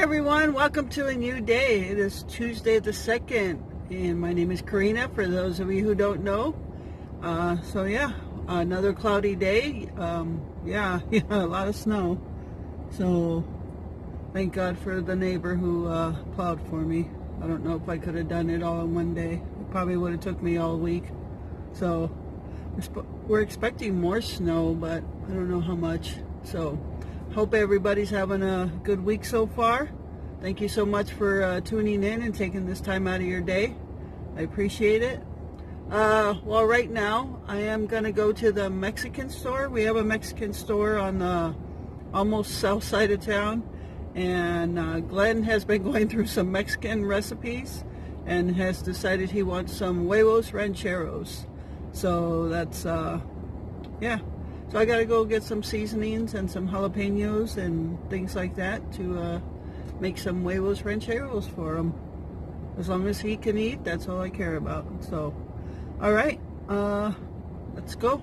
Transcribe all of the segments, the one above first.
everyone, welcome to a new day. It is Tuesday the 2nd, and my name is Corinna, for those of you who don't know. Another cloudy day. A lot of snow. So, thank God for the neighbor who plowed for me. I don't know if I could have done it all in one day. It probably would have took me all week. So, we're expecting more snow, but I don't know how much. So, hope everybody's having a good week so far. Thank you so much for tuning in and taking this time out of your day. I appreciate it. Right now I am going to go to the Mexican store. We have a Mexican store on the almost south side of town. And Glenn has been going through some Mexican recipes and has decided he wants some huevos rancheros. So that's, So I got to go get some seasonings and some jalapenos and things like that to make some huevos rancheros for him. As long as he can eat, that's all I care about. So, all right, let's go.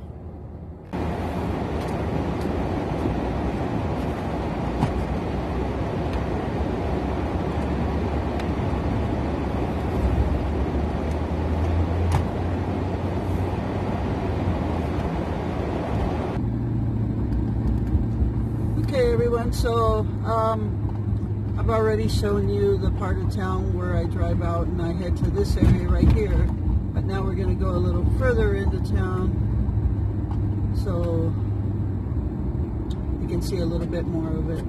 Okay, everyone, so I've already shown you the part of town where I drive out and I head to this area right here, but now we're going to go a little further into town so you can see a little bit more of it.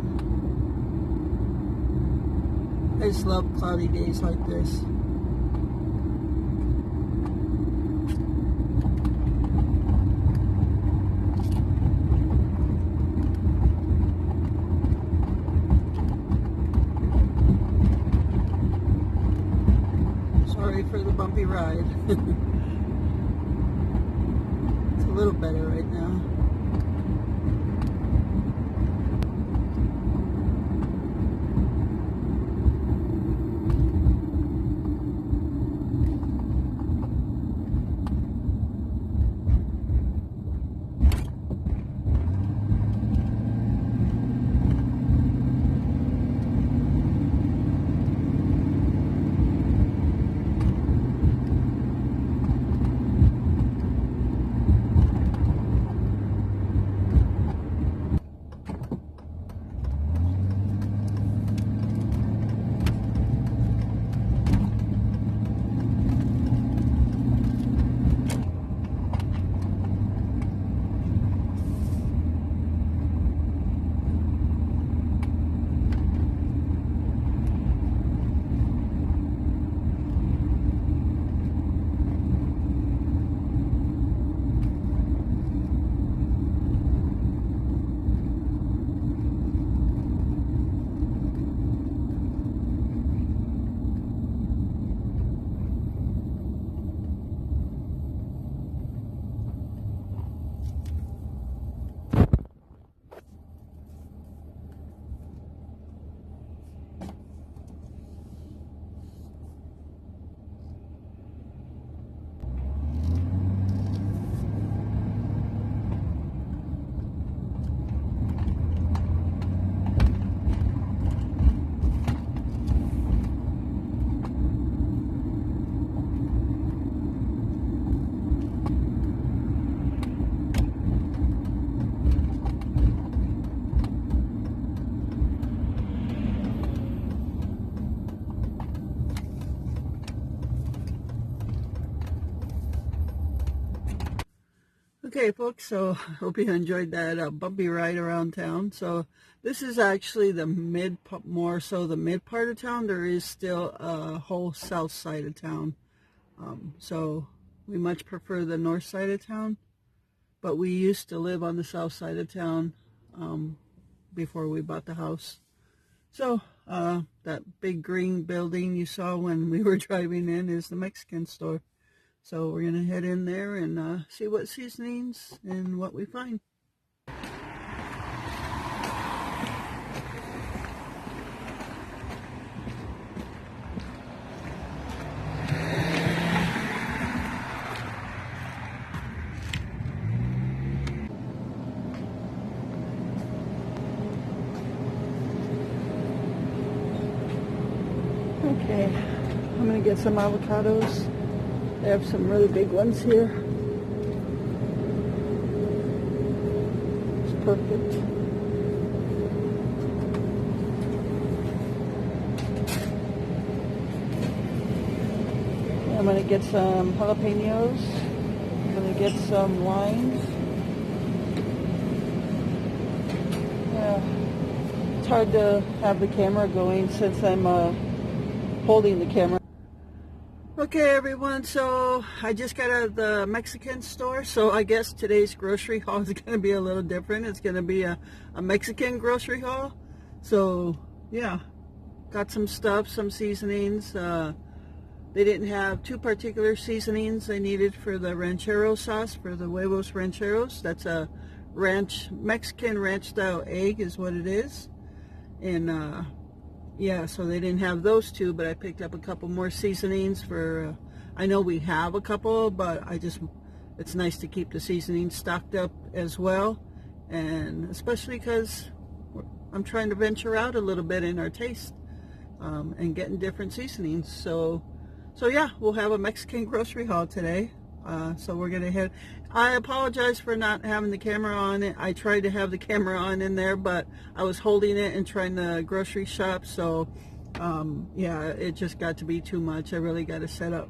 I just love cloudy days like this. For the bumpy ride. It's a little better right now. Okay, folks, so I hope you enjoyed that bumpy ride around town. So this is actually the more so the mid part of town. There is still a whole south side of town. So we much prefer the north side of town, but we used to live on the south side of town before we bought the house. So that big green building you saw when we were driving in is the Mexican store. So we're going to head in there and see what seasonings and what we find. Okay, I'm gonna get some avocados. They have some really big ones here. It's perfect. I'm gonna get some jalapenos. I'm gonna get some limes. Yeah, it's hard to have the camera going since I'm holding the camera. Okay everyone, so I just got out of the Mexican store, so I guess today's grocery haul is going to be a little different. It's going to be a Mexican grocery haul. So yeah, got some stuff, some seasonings. They didn't have two particular seasonings I needed for the ranchero sauce, for the huevos rancheros. That's a Mexican ranch style egg is what it is. And yeah, so they didn't have those two, but I picked up a couple more seasonings for, I know we have a couple, but it's nice to keep the seasonings stocked up as well. And especially because I'm trying to venture out a little bit in our taste and getting different seasonings. So yeah, we'll have a Mexican grocery haul today. So we're gonna head. I apologize for not having the camera on it. I tried to have the camera on in there, but I was holding it and trying to grocery shop. So yeah, it just got to be too much. I really got to set up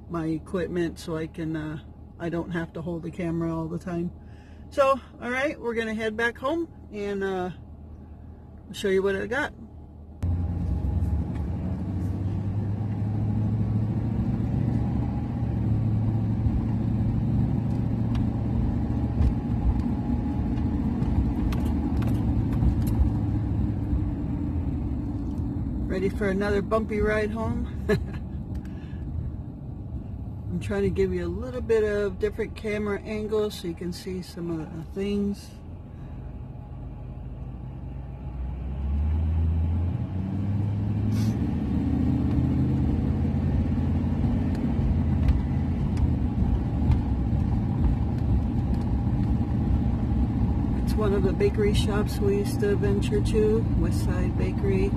my equipment so I can I don't have to hold the camera all the time. So all right, we're gonna head back home and I'll show you what I got. Ready for another bumpy ride home? I'm trying to give you a little bit of different camera angles so you can see some of the things. It's one of the bakery shops we used to venture to, West Side Bakery.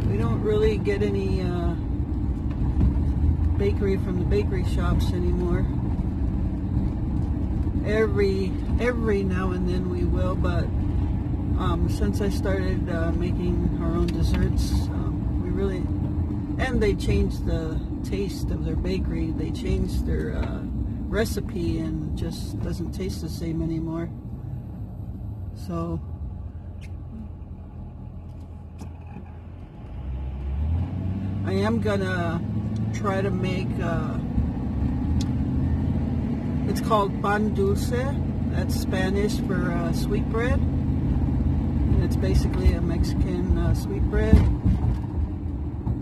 We don't really get any bakery from the bakery shops anymore. Every now and then we will, but since I started making our own desserts, we really, and they changed the taste of their bakery. They changed their recipe and just doesn't taste the same anymore. So I am gonna try to make, it's called pan dulce. That's Spanish for sweet bread. And it's basically a Mexican sweet bread.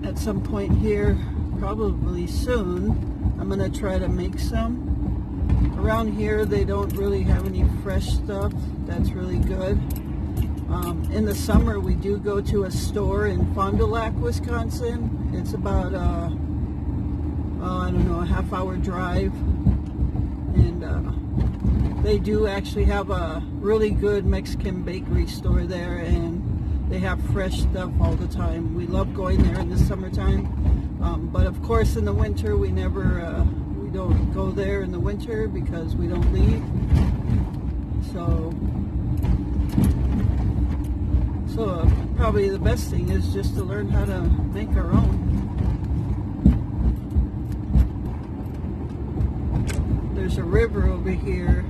At some point here, probably soon, I'm gonna try to make some. Around here, they don't really have any fresh stuff that's really good. In the summer, we do go to a store in Fond du Lac, Wisconsin. It's about, I don't know, a half-hour drive. And they do actually have a really good Mexican bakery store there, and they have fresh stuff all the time. We love going there in the summertime. But of course, in the winter, we don't go there in the winter because we don't leave. So probably the best thing is just to learn how to make our own. There's a river over here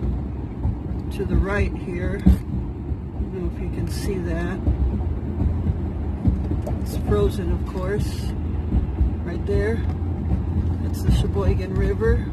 to the right here. I don't know if you can see that. It's frozen, of course. Right there. That's the Sheboygan River.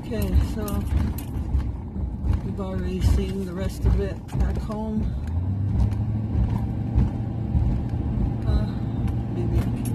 Okay, so We've already seen the rest of it back home. Maybe I can.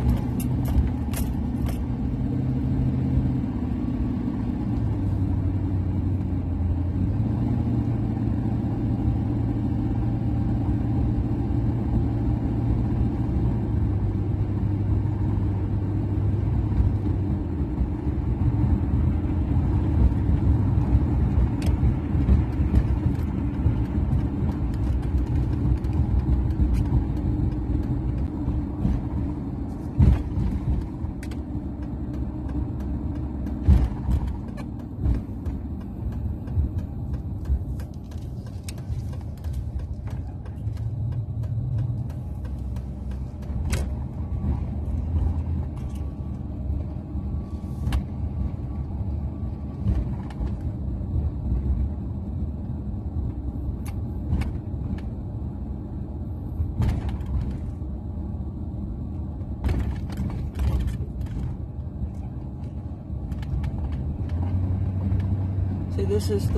See, this is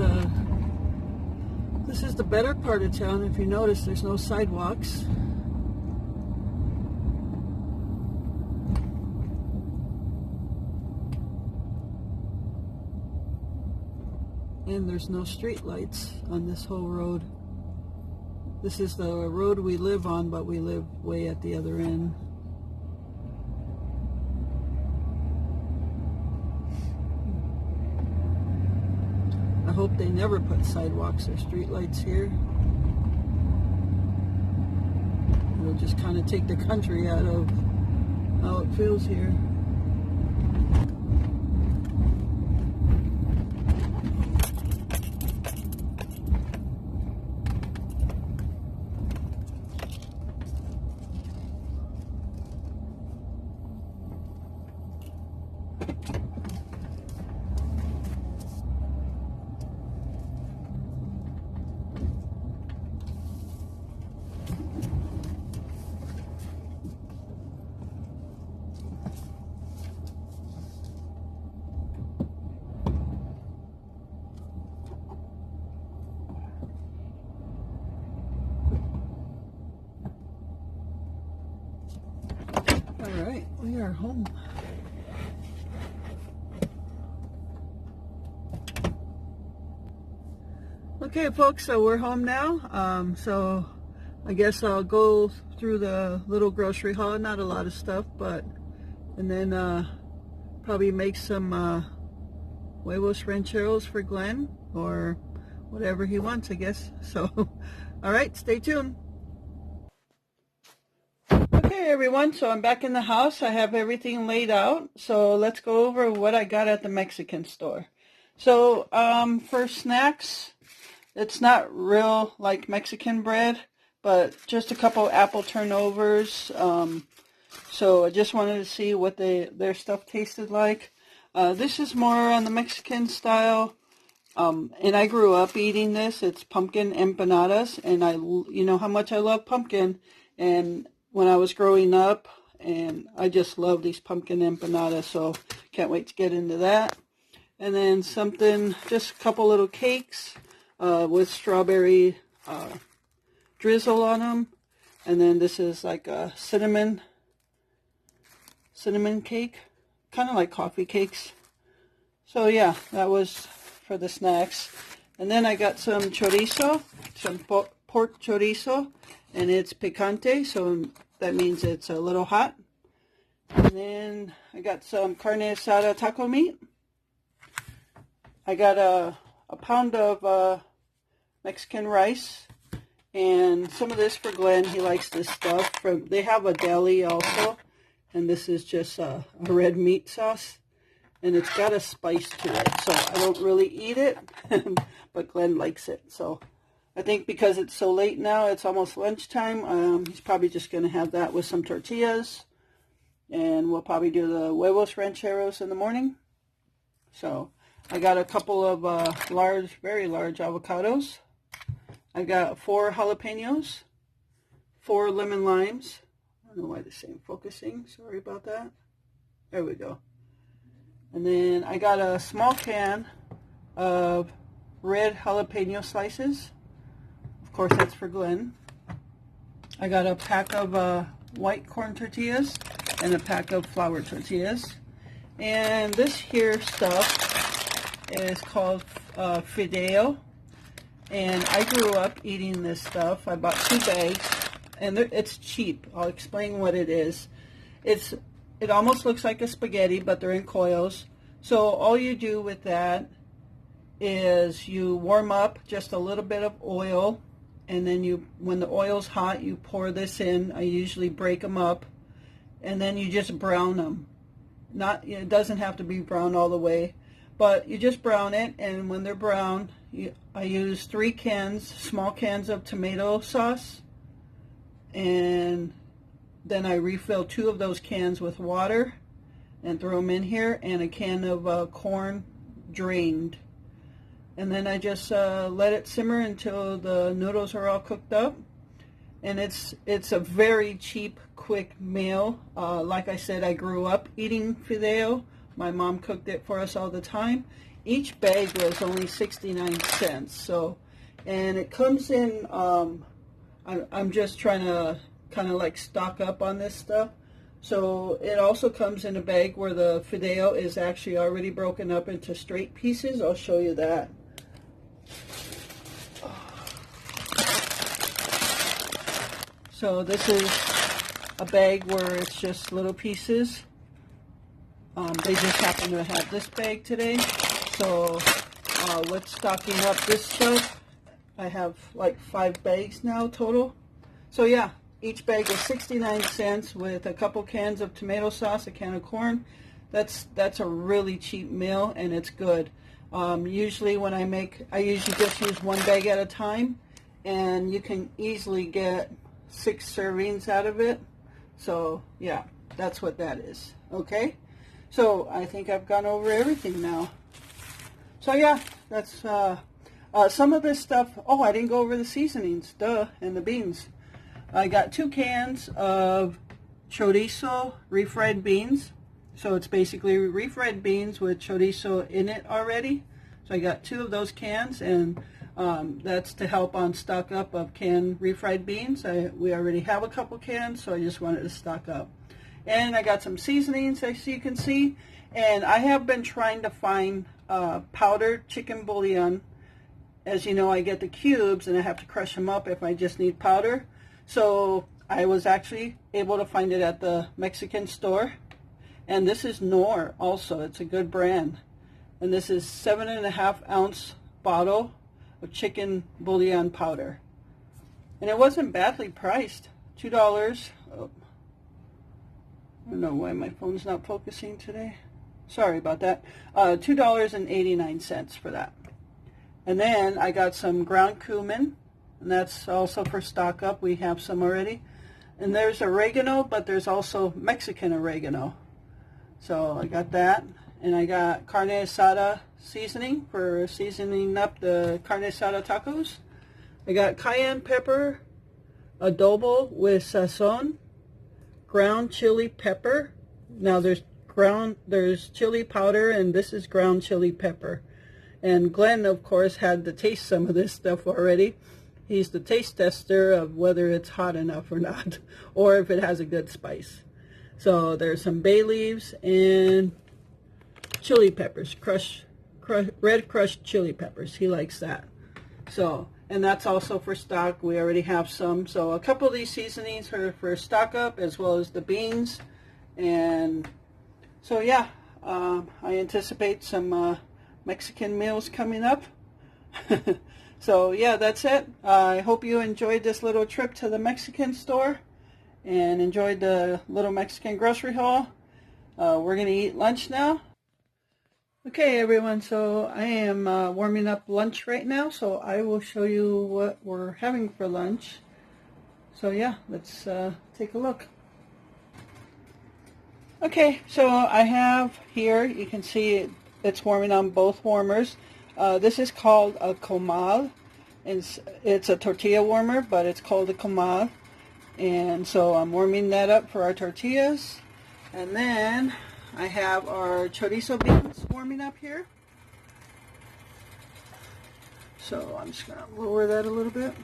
the better part of town. If you notice, there's no sidewalks. And there's no street lights on this whole road. This is the road we live on, but we live way at the other end. I hope they never put sidewalks or streetlights here. It'll just kind of take the country out of how it feels here. All right, we are home. Okay, folks, so we're home now. So I guess I'll go through the little grocery haul. Not a lot of stuff, but and then probably make some huevos rancheros for Glenn or whatever he wants, I guess. So, all right, stay tuned. Okay, everyone, so I'm back in the house. I have everything laid out. So let's go over what I got at the Mexican store. So for snacks, it's not real like Mexican bread, but just a couple apple turnovers. So I just wanted to see what their stuff tasted like. This is more on the Mexican style. And I grew up eating this. It's pumpkin empanadas, and you know how much I love pumpkin. And when I was growing up, and I just love these pumpkin empanadas, so can't wait to get into that. And then something, just a couple little cakes with strawberry drizzle on them. And then this is like a cinnamon cake, kind of like coffee cakes. So yeah, that was for the snacks. And then I got some chorizo, some pork chorizo, and it's picante, so that means it's a little hot. And then I got some carne asada taco meat. I got a pound of Mexican rice, and some of this for Glenn. He likes this stuff. They have a deli also, and this is just a red meat sauce, and it's got a spice to it. So I don't really eat it, but Glenn likes it. So I think because it's so late now, it's almost lunchtime, he's probably just going to have that with some tortillas. And we'll probably do the huevos rancheros in the morning. So I got a couple of very large avocados. I got 4 jalapenos, 4 lemon limes. I don't know why this ain't focusing. Sorry about that. There we go. And then I got a small can of red jalapeno slices. Of course, that's for Glenn. I got a pack of white corn tortillas and a pack of flour tortillas. And this here stuff is called fideo. And I grew up eating this stuff. I bought 2 bags, and it's cheap. I'll explain what it is. It almost looks like a spaghetti, but they're in coils. So all you do with that is you warm up just a little bit of oil, and then when the oil's hot, you pour this in. I usually break them up, and then you just brown them. It doesn't have to be brown all the way, but you just brown it, and when they're brown, I use 3 small cans of tomato sauce, and then I refill 2 of those cans with water and throw them in here, and a can of corn drained. And then I just let it simmer until the noodles are all cooked up. And it's a very cheap, quick meal. Like I said, I grew up eating fideo. My mom cooked it for us all the time. Each bag was only 69 cents. So, and it comes in, I'm just trying to kind of like stock up on this stuff. So it also comes in a bag where the fideo is actually already broken up into straight pieces. I'll show you that. So this is a bag where it's just little pieces. They just happen to have this bag today. So with stocking up this stuff, I have like 5 bags now total. So yeah, each bag was 69 cents with a couple cans of tomato sauce, a can of corn. That's a really cheap meal, and it's good. Usually when I usually just use 1 bag at a time, and you can easily get 6 servings out of it. So yeah, that's what that is. Okay, so I think I've gone over everything now. So yeah, that's some of this stuff. Oh, I didn't go over the seasonings, duh, and the beans. I got 2 cans of chorizo refried beans. So it's basically refried beans with chorizo in it already. So I got 2 of those cans, and that's to help on stock up of canned refried beans. We already have a couple cans, so I just wanted to stock up. And I got some seasonings, as you can see. And I have been trying to find powdered chicken bouillon. As you know, I get the cubes, and I have to crush them up if I just need powder. So I was actually able to find it at the Mexican store. And this is Knorr also. It's a good brand. And this is 7.5 ounce bottle of chicken bouillon powder. And it wasn't badly priced. $2. Oh, I don't know why my phone's not focusing today. Sorry about that. $2.89 for that. And then I got some ground cumin, and that's also for stock up. We have some already. And there's oregano, but there's also Mexican oregano. So I got that. And I got carne asada seasoning for seasoning up the carne asada tacos. I got cayenne pepper, adobo with sazon, ground chili pepper. Now there's chili powder, and this is ground chili pepper. And Glenn, of course, had to taste some of this stuff already. He's the taste tester of whether it's hot enough or not, or if it has a good spice. So there's some bay leaves and chili peppers, red crushed chili peppers. He likes that. So, and that's also for stock. We already have some. So a couple of these seasonings are for stock up, as well as the beans. And so yeah, I anticipate some Mexican meals coming up. So yeah, that's it. I hope you enjoyed this little trip to the Mexican store and enjoyed the little Mexican grocery haul. We're going to eat lunch now. Okay, everyone, so I am warming up lunch right now, so I will show you what we're having for lunch. So yeah, let's take a look. Okay, so I have here, you can see it's warming on both warmers. This is called a comal. It's a tortilla warmer, but it's called a comal. And so I'm warming that up for our tortillas. And then I have our chorizo beans warming up here. So I'm just going to lower that a little bit.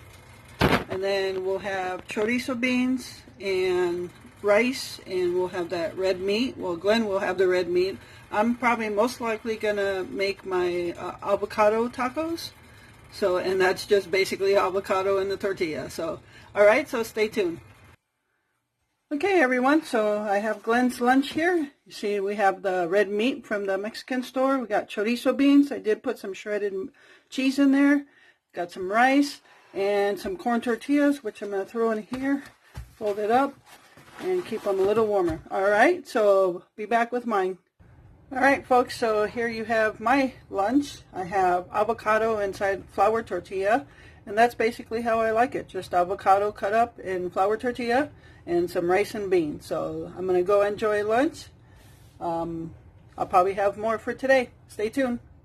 And then we'll have chorizo beans and rice, and we'll have that red meat. Well, Glenn will have the red meat. I'm probably most likely going to make my avocado tacos. So, and that's just basically avocado in the tortilla. So, all right, so stay tuned. Okay, everyone, so I have Glenn's lunch here. You see, we have the red meat from the Mexican store. We got chorizo beans. I did put some shredded cheese in there. Got some rice and some corn tortillas, which I'm going to throw in here, fold it up, and keep them a little warmer. All right, so be back with mine. All right, folks, so here you have my lunch. I have avocado inside flour tortilla, and that's basically how I like it. Just avocado cut up in flour tortilla and some rice and beans. So I'm going to go enjoy lunch. I'll probably have more for today. Stay tuned.